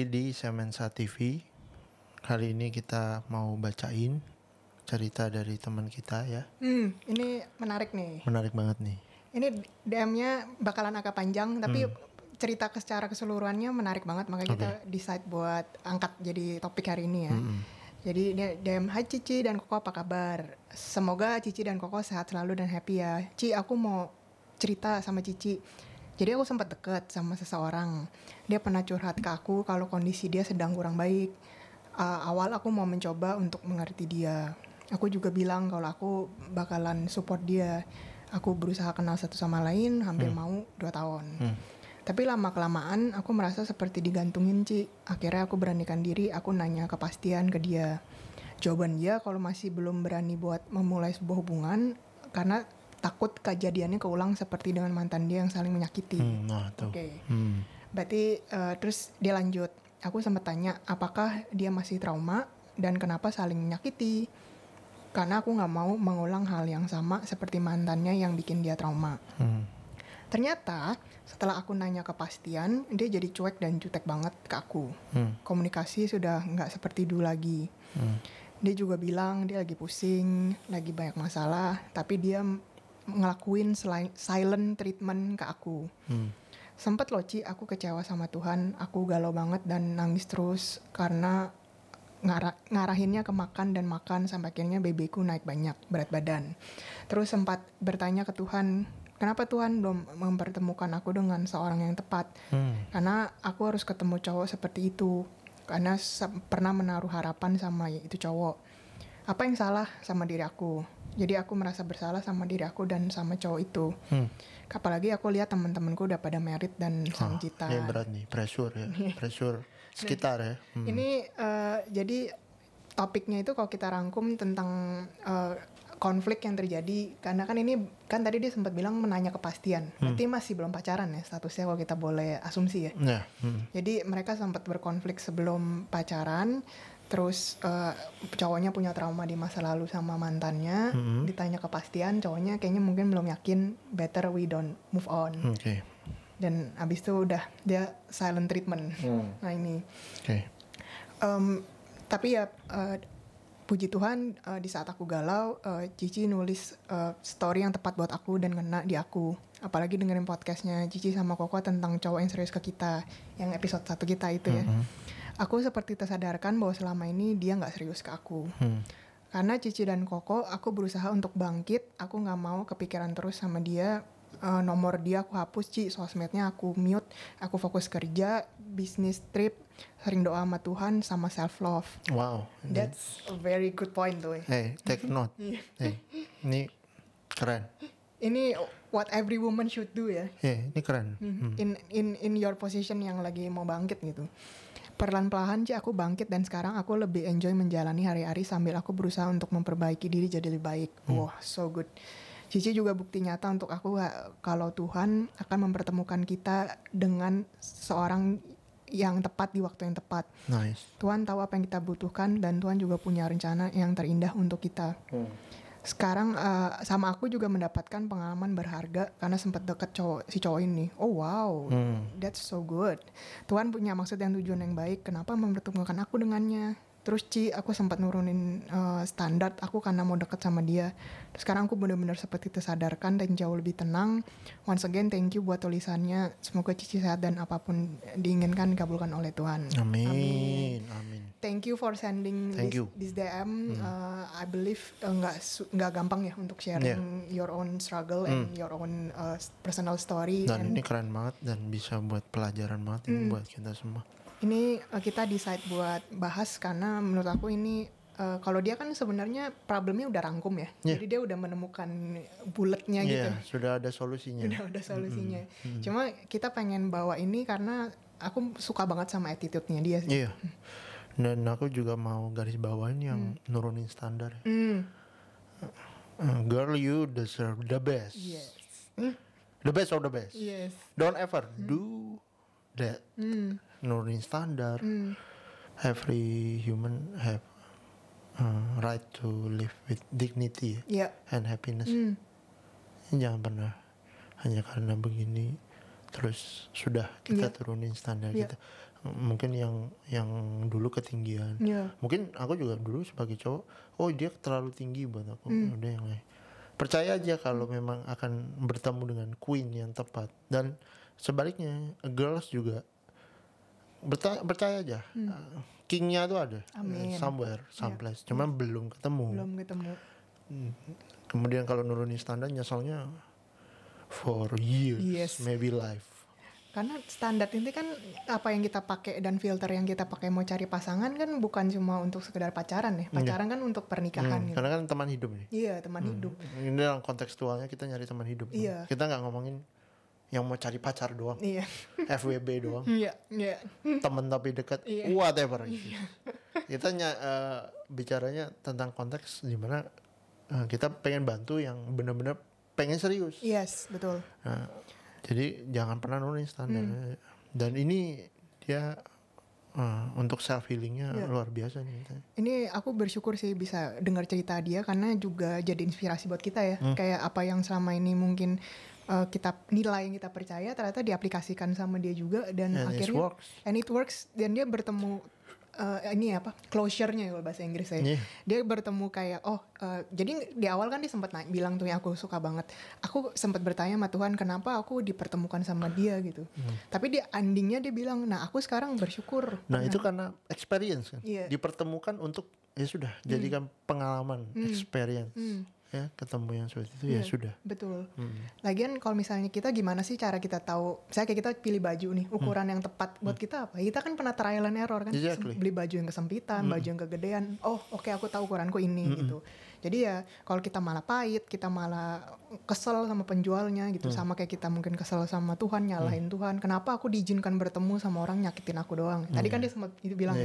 lagi di Semensa TV. Kali ini kita mau bacain cerita dari teman kita ya. Ini menarik nih. Menarik banget nih. Ini DM-nya bakalan agak panjang, tapi cerita secara keseluruhannya menarik banget. Makanya kita decide buat angkat jadi topik hari ini ya. Jadi dia DM, "Hai Cici dan Koko, apa kabar? Semoga Cici dan Koko sehat selalu dan happy ya. Ci, aku mau cerita sama Cici. Jadi aku sempat deket sama seseorang. Dia pernah curhat ke aku kalau kondisi dia sedang kurang baik. Awal aku mau mencoba untuk mengerti dia. Aku juga bilang kalau aku bakalan support dia. Aku berusaha kenal satu sama lain hampir mau 2 tahun. Tapi lama-kelamaan aku merasa seperti digantungin, Ci. Akhirnya aku beranikan diri, aku nanya kepastian ke dia. Jawaban dia kalau masih belum berani buat memulai sebuah hubungan karena takut kejadiannya keulang seperti dengan mantan dia yang saling menyakiti. Oke. Berarti terus dia lanjut. Aku sempat tanya apakah dia masih trauma dan kenapa saling menyakiti. Karena aku gak mau mengulang hal yang sama seperti mantannya yang bikin dia trauma. Ternyata setelah aku nanya kepastian, dia jadi cuek dan jutek banget ke aku. Komunikasi sudah gak seperti dulu lagi. Dia juga bilang dia lagi pusing, lagi banyak masalah, tapi dia ngelakuin silent treatment ke aku. Sempet loh Ci, aku kecewa sama Tuhan, aku galau banget dan nangis terus karena ngarahinnya ke makan dan makan sampai akhirnya BB-ku naik banyak berat badan. Terus sempat bertanya ke Tuhan, kenapa Tuhan belum mempertemukan aku dengan seorang yang tepat? Karena aku harus ketemu cowok seperti itu. Karena pernah menaruh harapan sama itu cowok. Apa yang salah sama diri aku? Jadi aku merasa bersalah sama diri aku dan sama cowok itu. Apalagi aku lihat teman-temanku udah pada merit dan sang cita. Ini berat nih, pressure ya, pressure sekitar ya. Ini jadi topiknya itu kalau kita rangkum tentang konflik yang terjadi, karena kan ini kan tadi dia sempat bilang menanya kepastian. Berarti masih belum pacaran ya statusnya kalau kita boleh asumsi ya. Jadi mereka sempat berkonflik sebelum pacaran. Terus cowoknya punya trauma di masa lalu sama mantannya. Ditanya kepastian, cowoknya kayaknya mungkin belum yakin. Better we don't move on. Dan abis itu udah dia silent treatment. Nah ini. Tapi ya puji Tuhan di saat aku galau, Cici nulis story yang tepat buat aku dan ngena di aku. Apalagi dengerin podcastnya Cici sama Koko tentang cowok yang serius ke kita, yang episode 1 kita itu ya. Aku seperti tersadarkan bahwa selama ini dia gak serius ke aku. Karena Cici dan Koko, aku berusaha untuk bangkit. Aku gak mau kepikiran terus sama dia. Nomor dia aku hapus, Ci. Sosmednya aku mute. Aku fokus kerja, bisnis trip, sering doa sama Tuhan, sama self love. Wow, That's a very good point tuh. Hey, take note. Hey, ini keren. Ini what every woman should do ya. Ini keren. In your position yang lagi mau bangkit gitu. Perlahan-lahan Ci aku bangkit dan sekarang aku lebih enjoy menjalani hari-hari sambil aku berusaha untuk memperbaiki diri jadi lebih baik. Wah, so good. Cici juga bukti nyata untuk aku kalau Tuhan akan mempertemukan kita dengan seorang yang tepat di waktu yang tepat. Nice. Tuhan tahu apa yang kita butuhkan dan Tuhan juga punya rencana yang terindah untuk kita. Sekarang sama aku juga mendapatkan pengalaman berharga karena sempat deket si cowok ini. Oh wow, that's so good. Tuhan punya maksud dan tujuan yang baik. Kenapa mempertemukan aku dengannya? Terus Ci, aku sempat nurunin standar aku karena mau deket sama dia. Sekarang aku benar-benar seperti tersadarkan dan jauh lebih tenang. Once again, thank you buat tulisannya. Semoga Cici sehat dan apapun diinginkan dikabulkan oleh Tuhan. Amin. Thank you for sending this DM. I believe nggak gampang ya untuk sharing your own struggle and your own personal story. Dan ini keren banget dan bisa buat pelajaran banget ini buat kita semua. Ini kita decide buat bahas karena menurut aku ini kalau dia kan sebenarnya problemnya udah rangkum ya. Jadi dia udah menemukan buletnya gitu. Sudah ada solusinya. Cuma kita pengen bawa ini karena aku suka banget sama attitude-nya dia sih. Iya. Dan aku juga mau garis bawain yang nurunin standar. Girl, you deserve the best. Yes. The best of the best. Yes. Don't ever do that. Nurunin standar. Every human have right to live with dignity and happiness. Jangan pernah hanya karena begini terus sudah kita turunin standar kita. Mungkin yang dulu ketinggian. Mungkin aku juga dulu sebagai cowok, oh dia terlalu tinggi buat aku. Udah yang lain. Percaya aja kalau memang akan bertemu dengan queen yang tepat. Dan sebaliknya, girls juga percaya aja. Kingnya tuh ada. Somewhere, someplace. Cuman belum ketemu. Kemudian kalau nurunin standar nyeselnya for years, maybe life. Karena standar ini kan apa yang kita pakai dan filter yang kita pakai mau cari pasangan kan bukan cuma untuk sekedar pacaran ya. Pacaran kan untuk pernikahan gitu. Karena kan teman hidup nih. Iya, teman hidup. Ini dalam kontekstualnya kita nyari teman hidup. Kita nggak ngomongin yang mau cari pacar doang. FWB doang. Teman tapi dekat, whatever. Kita bicaranya tentang konteks di mana kita pengen bantu yang benar-benar pengen serius. Yes, betul. Nah, jadi jangan pernah nurunin standar. Dan ini dia untuk self healingnya luar biasa nih. Ini aku bersyukur sih bisa dengar cerita dia karena juga jadi inspirasi buat kita ya. Kayak apa yang selama ini mungkin kita nilai yang kita percaya ternyata diaplikasikan sama dia juga dan akhirnya it works dan dia bertemu ini apa closure-nya kalau bahasa Inggris ya. Dia bertemu kayak jadi di awal kan dia sempat bilang tuh yang aku suka banget. Aku sempat bertanya sama Tuhan kenapa aku dipertemukan sama dia gitu. Tapi di endingnya dia bilang, nah aku sekarang bersyukur. Nah itu karena experience kan. Dipertemukan untuk ya sudah jadikan pengalaman, experience. Ya ketemu yang seperti itu ya sudah. Betul. Lagian kalau misalnya kita gimana sih cara kita tahu, misalnya kayak kita pilih baju nih, ukuran yang tepat buat kita apa? Kita kan pernah trial and error kan, beli baju yang kesempitan, baju yang kegedean. Oh oke, aku tahu ukuranku ini gitu. Jadi ya kalau kita malah pahit, kita malah kesel sama penjualnya gitu, sama kayak kita mungkin kesel sama Tuhan, nyalahin Tuhan. Kenapa aku diizinkan bertemu sama orang nyakitin aku doang? Tadi kan dia sempat itu bilang.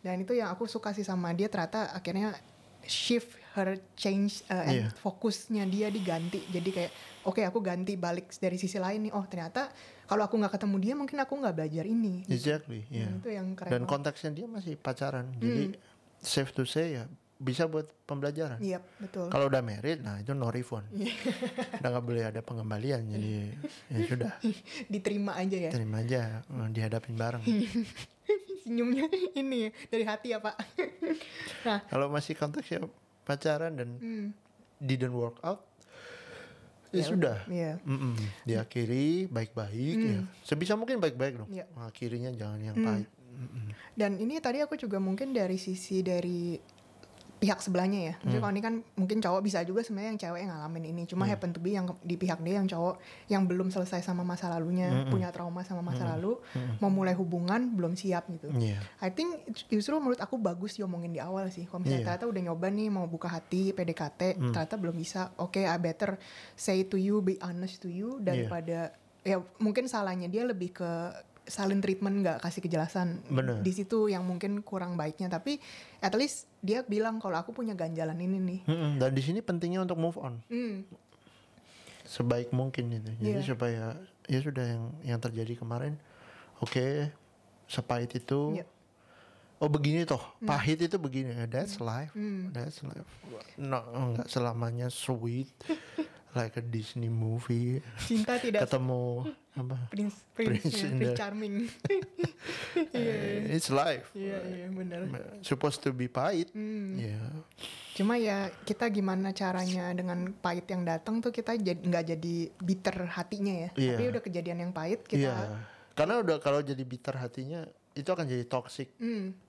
Dan itu yang aku suka sih sama dia, ternyata akhirnya shift her change and fokusnya dia diganti. Jadi kayak oke, aku ganti balik dari sisi lain nih. Oh ternyata kalau aku nggak ketemu dia mungkin aku nggak belajar ini. Exactly. Itu yang keren. Dan konteksnya dia masih pacaran. Jadi safe to say ya bisa buat pembelajaran. Betul. Kalau udah married, nah itu no refund. Udah nggak boleh ada pengembalian. Jadi ya sudah. Diterima aja ya. Terima aja, dihadapin bareng. Senyumnya ini dari hati ya Pak. Nah, kalau masih konteksnya pacaran dan didn't work out, ya sudah. Diakhiri baik-baik ya. Sebisa mungkin baik-baik dong. Akhirnya jangan yang pahit. Dan ini tadi aku juga mungkin dari sisi dari pihak sebelahnya ya. Maksudnya kalau ini kan mungkin cowok bisa juga sebenarnya yang cewek yang ngalamin ini. Cuma happen to be yang di pihak dia yang cowok yang belum selesai sama masa lalunya, punya trauma sama masa lalu, mau mulai hubungan belum siap gitu. I think justru menurut aku bagus diomongin di awal sih. Kalau misalnya ternyata udah nyoba nih mau buka hati, PDKT, ternyata belum bisa. Oke, I better say to you, be honest to you daripada ya mungkin salahnya dia lebih ke silent treatment, nggak kasih kejelasan. Di situ yang mungkin kurang baiknya, tapi at least dia bilang kalau aku punya ganjalan ini nih. Dan di sini pentingnya untuk move on sebaik mungkin itu. Jadi supaya ya sudah yang terjadi kemarin, oke, sepahit itu, oh begini toh, pahit itu begini. That's life, that's life. No, nggak selamanya sweet. Like a Disney movie. Cinta tidak ketemu apa? Prince Charming. It's life. Benar. Supposed to be pahit. Cuma ya kita gimana caranya dengan pahit yang datang tuh kita nggak jadi bitter hatinya ya. Tapi udah kejadian yang pahit kita. Karena udah kalau jadi bitter hatinya itu akan jadi toxic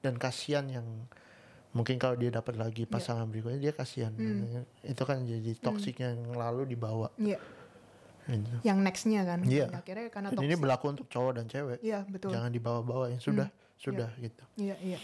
dan kasihan yang mungkin kalau dia dapat lagi pasangan berikutnya dia kasihan. Itu kan jadi toxic yang lalu dibawa. Yang nextnya kan. Akhirnya karena toxic. Ini berlaku untuk cowok dan cewek. Betul. Jangan dibawa-bawa yang sudah gitu. Iya.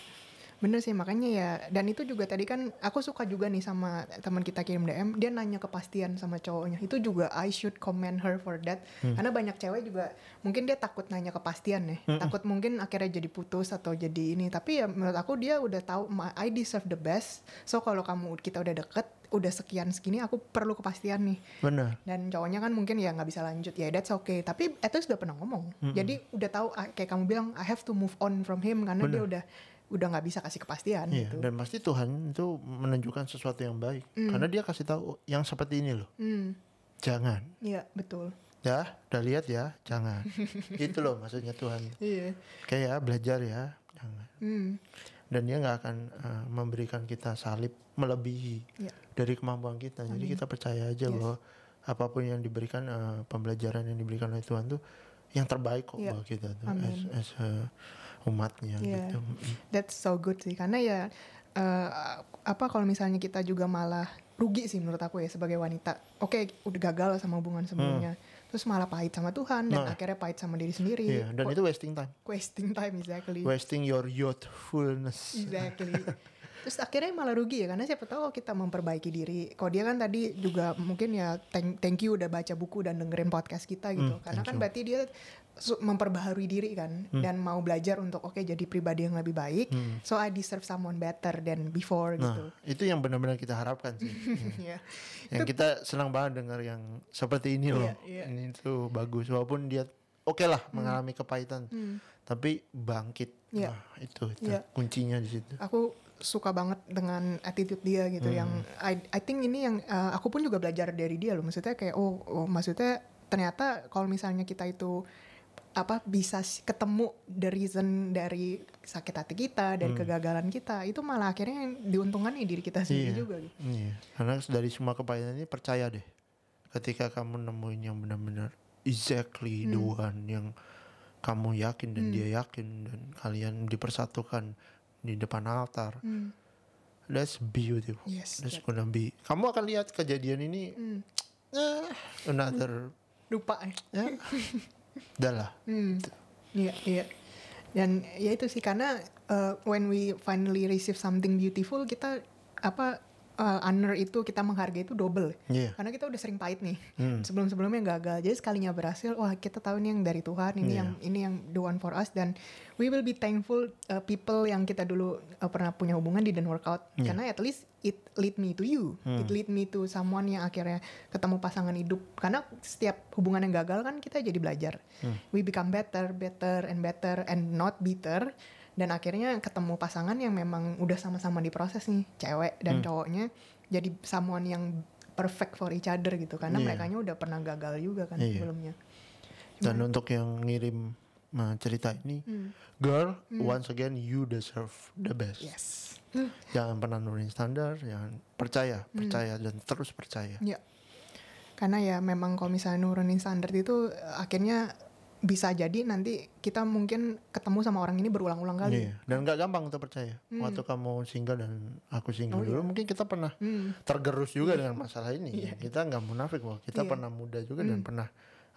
Bener sih, makanya ya. Dan itu juga tadi kan aku suka juga nih sama teman kita kirim DM, dia nanya kepastian sama cowoknya. Itu juga I should commend her for that. Karena banyak cewek juga mungkin dia takut nanya kepastian ya. Takut mungkin akhirnya jadi putus atau jadi ini. Tapi ya menurut aku dia udah tahu I deserve the best. So kalau kita udah deket, udah sekian segini, aku perlu kepastian nih. Benar. Dan cowoknya kan mungkin ya nggak bisa lanjut, ya that's okay. Tapi at least udah pernah ngomong. Jadi udah tahu kayak kamu bilang I have to move on from him karena dia udah nggak bisa kasih kepastian gitu. Dan pasti Tuhan itu menunjukkan sesuatu yang baik karena dia kasih tahu yang seperti ini loh. Jangan. Iya betul. Ya, udah lihat ya, jangan. Gitu loh maksudnya Tuhan. Iya. Kayak belajar ya, jangan. Dan dia nggak akan memberikan kita salib melebihi dari kemampuan kita. Jadi kita percaya aja bahwa apapun yang diberikan, pembelajaran yang diberikan oleh Tuhan tuh yang terbaik kok buat kita tuh as umatnya gitu. That's so good sih, karena ya kalau misalnya kita juga malah rugi sih menurut aku ya sebagai wanita. Oke, udah gagal sama hubungan sebelumnya. Terus malah pahit sama Tuhan dan akhirnya pahit sama diri sendiri. Iya, dan itu wasting time. Wasting time, exactly. Wasting your youthfulness. Exactly. Terus akhirnya malah rugi ya, karena siapa tahu kita memperbaiki diri. Kalau dia kan tadi juga mungkin ya thank you udah baca buku dan dengerin podcast kita gitu. Karena kan berarti dia memperbaharui diri kan dan mau belajar untuk jadi pribadi yang lebih baik. So I deserve someone better than before gitu. Itu yang benar-benar kita harapkan sih. Yang kita senang banget dengar yang seperti ini loh. Ini tuh bagus walaupun dia oke lah mengalami kepahitan. Tapi bangkit. Nah, itu kuncinya di situ. Aku suka banget dengan attitude dia gitu yang I think ini yang aku pun juga belajar dari dia loh. Maksudnya kayak maksudnya ternyata kalau misalnya kita itu bisa ketemu the reason dari sakit hati kita, dari kegagalan kita, itu malah akhirnya yang diuntungkan diri kita sendiri juga gitu. Iya. Karena dari semua kepahitan ini percaya deh, ketika kamu nemuin yang benar-benar exactly the one yang kamu yakin dan dia yakin dan kalian dipersatukan di depan altar, that's beautiful. That's gonna be. Kamu akan lihat kejadian ini another lupa ya. Udah lah. Iya. Dan ya itu sih, karena when we finally receive something beautiful, kita honor itu, kita menghargai itu double. Karena kita udah sering pahit nih. Sebelum-sebelumnya gagal. Jadi sekalinya berhasil, wah kita tahu ini yang dari Tuhan, ini yang the one for us, dan we will be thankful people yang kita dulu pernah punya hubungan didn't work out. Karena at least it lead me to you. It lead me to someone yang akhirnya ketemu pasangan hidup. Karena setiap hubungan yang gagal kan kita jadi belajar. We become better and not bitter. Dan akhirnya ketemu pasangan yang memang udah sama-sama diproses nih, cewek dan cowoknya, jadi someone yang perfect for each other gitu. Karena merekanya udah pernah gagal juga kan sebelumnya. Dan untuk yang ngirim cerita ini, girl, once again you deserve the best. Jangan pernah nurunin standar, jangan percaya dan terus percaya. Karena ya memang kalau misalnya nurunin standar itu akhirnya bisa jadi nanti kita mungkin ketemu sama orang ini berulang-ulang kali. Dan gak gampang untuk percaya. Waktu kamu single dan aku single dulu, mungkin kita pernah tergerus juga dengan masalah ini. Kita gak munafik bahwa kita pernah muda juga dan pernah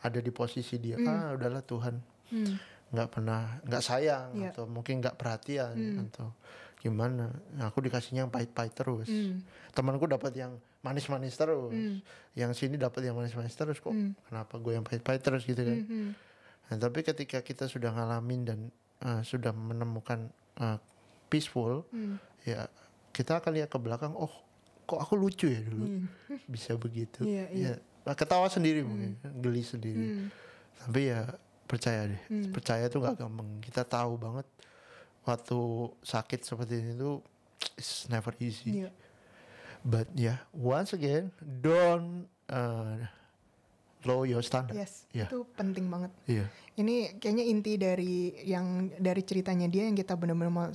ada di posisi dia. Udahlah Tuhan gak sayang atau mungkin gak perhatian atau gimana. Aku dikasihnya yang pahit-pahit terus. Temanku dapat yang manis-manis terus. Yang sini dapat yang manis-manis terus kok. Kenapa gue yang pahit-pahit terus gitu kan. Nah, tapi ketika kita sudah ngalamin dan sudah menemukan peaceful, ya kita akan lihat ke belakang, kok aku lucu ya dulu, bisa begitu. Ketawa sendiri mungkin, geli sendiri. Tapi ya percaya deh, percaya tuh gak gampang. Kita tahu banget waktu sakit seperti ini tuh it's never easy. But once again, don't lower your standard. Itu penting banget. Ini kayaknya inti dari ceritanya dia yang kita benar-benar mau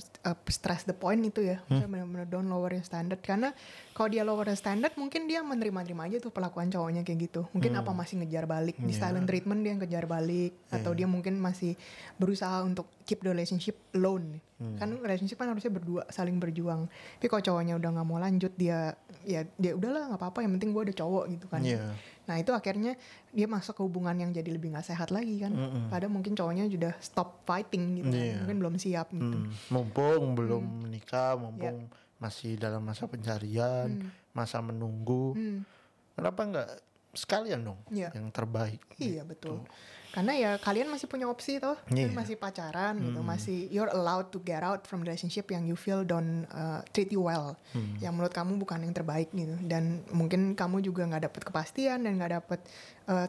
stress the point itu ya. Kita benar-benar don't lower your standard, karena kalau dia lower your standard mungkin dia menerima aja tuh perlakuan cowoknya kayak gitu. Mungkin masih ngejar balik di silent treatment, dia ngejar balik atau dia mungkin masih berusaha untuk keep the relationship alone. Kan relationship kan harusnya berdua, saling berjuang. Tapi kalau cowoknya udah nggak mau lanjut, dia udahlah nggak apa-apa, yang penting gue ada cowok gitu kan. Nah itu akhirnya dia masuk ke hubungan yang jadi lebih nggak sehat lagi kan. Padahal mungkin cowoknya sudah stop fighting gitu kan. Mungkin belum siap gitu. Mumpung belum menikah, mumpung masih dalam masa pencarian, masa menunggu. Kenapa nggak sekalian dong yang terbaik? Iya betul. Karena ya kalian masih punya opsi tuh, masih pacaran gitu, masih you're allowed to get out from relationship yang you feel don't treat you well, yang menurut kamu bukan yang terbaik gitu, dan mungkin kamu juga nggak dapet kepastian dan nggak dapet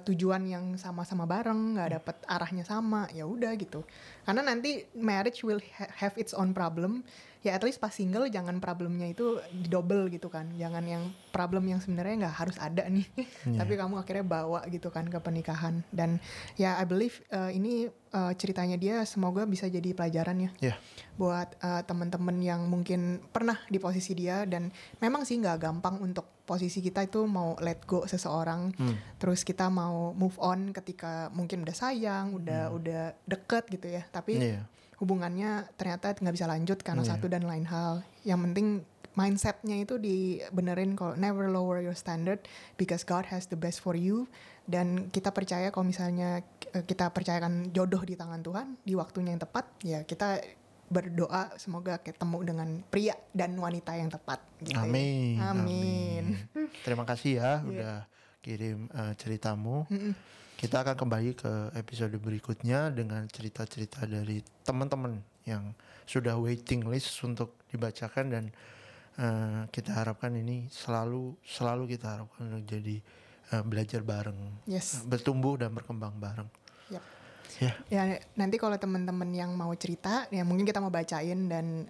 tujuan yang sama-sama bareng, nggak dapet arahnya sama, ya udah gitu. Karena nanti marriage will have its own problem. Ya at least pas single jangan problemnya itu didouble gitu kan, jangan yang problem yang sebenarnya nggak harus ada nih, tapi kamu akhirnya bawa gitu kan ke pernikahan. Dan ya I believe ini ceritanya dia semoga bisa jadi pelajaran ya buat teman-teman yang mungkin pernah di posisi dia. Dan memang sih nggak gampang untuk posisi kita itu mau let go seseorang, terus kita mau move on ketika mungkin udah sayang, udah deket gitu ya, tapi hubungannya ternyata nggak bisa lanjut karena satu dan lain hal. Yang penting mindsetnya itu dibenerin, kalau never lower your standard because God has the best for you. Dan kita percaya kalau misalnya kita percayakan jodoh di tangan Tuhan di waktunya yang tepat, ya kita berdoa semoga ketemu dengan pria dan wanita yang tepat gitu. Amin. Terima kasih ya udah kirim ceritamu. Kita akan kembali ke episode berikutnya dengan cerita-cerita dari teman-teman yang sudah waiting list untuk dibacakan, dan kita harapkan ini selalu kita harapkan untuk jadi belajar bareng, bertumbuh dan berkembang bareng. Ya nanti kalau teman-teman yang mau cerita ya mungkin kita mau bacain, dan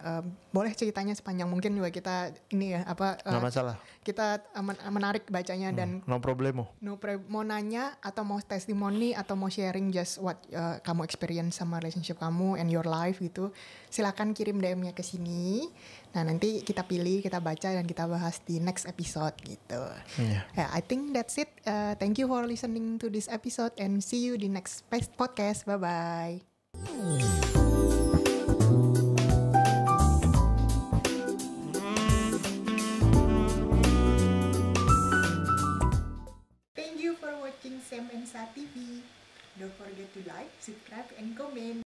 boleh ceritanya sepanjang mungkin juga kita ini ya nggak masalah, kita menarik bacanya. Dan no problemo, mau nanya atau mau testimoni atau mau sharing just what kamu experience sama relationship kamu and your life gitu, silakan kirim DM-nya ke sini. Nah nanti kita pilih, kita baca dan kita bahas di next episode gitu. I think that's it. Thank you for listening to this episode and see you di next podcast. Bye bye. Thank you for watching Sam and Sa TV. Don't forget to like, subscribe, and comment.